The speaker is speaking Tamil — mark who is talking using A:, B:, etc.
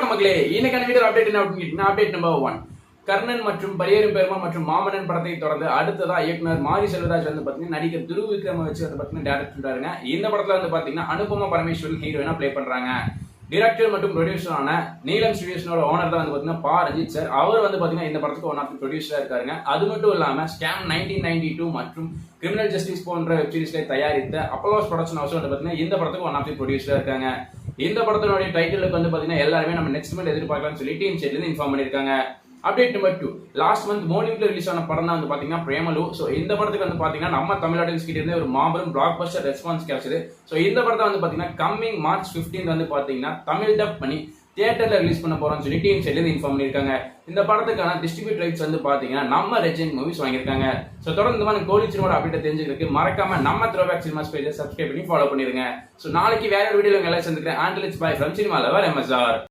A: வணக்கம் மக்களே, இன்னைக்கான வீடியோ அப்டேட் என்ன அப்படின்னு அப்டேட் நம்பர் 1. கர்ணன் மற்றும் பரியேறும் பெருமா மற்றும் மாமன்னன் படத்தை தொடர்ந்து அடுத்ததா இயக்குனர் மாரி செல்வராஜ் வந்து பாத்தீங்கன்னா நடிகர் துருவ் விக்ரம வச்சு வந்து பாத்தீங்கன்னா டைரக்ட் பண்றாருங்க. இந்த படத்துல வந்து பாத்தீங்கன்னா அனுபமா பரமேஸ்வரன் ஹீரோயினா ப்ளே பண்றாங்க. டைரக்டர் மற்றும் ப்ரொடியூசரான நீலம் ஸ்டுடியோஸோட ஓனர் தான் வந்து பாத்தீங்கன்னா பா ரஞ்சித் சார். அவர் வந்து பாத்தீங்கன்னா இந்த படத்துக்கு ஒன் ஆஃப் தி ப்ரொடியூசரா இருக்காருங்க. அது மட்டும் இல்லாம ஸ்கேம் 1992 மற்றும் கிரிமினல் ஜஸ்டிஸ் போன்ற வெப் சீரிஸ்களை தயாரித்த அப்போலோஸ் ப்ரொடக்ஷன் ஹவுஸ் வந்து பாத்தீங்கன்னா இந்த படத்துக்கு ஒன் ஆஃப் தி ப்ரொடியூசரா இருக்காங்க. இந்த படத்தினுடைய டைட்டிலுக்கு வந்து பாத்தீங்கன்னா எல்லாருமே நம்ம நெக்ஸ்ட் மந்த் எதிர்பார்க்கலாம்னு சொல்லி டீம் சைட்ல இருந்து இன்ஃபார்ம் பண்ணிருக்காங்க. Update number 2. லாஸ்ட் மந்த் மோலிவுட்ல ரிலீஸ் ஆன படம் தான் வந்து பாத்தீங்கன்னா பிரேமலு. சோ இந்த படத்துக்கு வந்து பாத்தீங்கன்னா நம்ம தமிழ் ஆடியன்ஸ் கிட்ட இருந்து ஒரு மாபெரும் பிளாக் பஸ்டர் ரெஸ்பான்ஸ் கிடைச்சது. சோ இந்த படத்தை வந்து பாத்தீங்கன்னா கம்மிங் மார்ச் 15 வந்து பாத்தீங்கன்னா தமிழ் டப் பண்ணி தியேட்டர்ல ரிலீஸ் பண்ண போறோம்னு சொல்லி டீம் சைட்ல இருந்து இன்ஃபார்ம் பண்ணிருக்காங்க. இந்த படத்துக்கான டிஸ்ட்ரிபியூட் ரைட்ஸ் வந்து பாத்தீங்கன்னா நம்ம ரெஜெண்ட் மூவிஸ் வாங்கியிருக்காங்க. சோ தொடர்ந்து இந்த மாதிரி கோலி சினிமாவோட அப்டேட் தெரிஞ்சுக்கிறதுக்கு மறக்காம நம்ம த்ரோபேக் சினிமாஸ் பேஜை சப்ஸ்கிரைப் பண்ணி ஃபாலோ பண்ணிருங்க. சோ நாளைக்கு வேற ஒரு வீடியோல எல்லாம் சந்திக்கிறேன். Until it's bye from cinema lover MSR.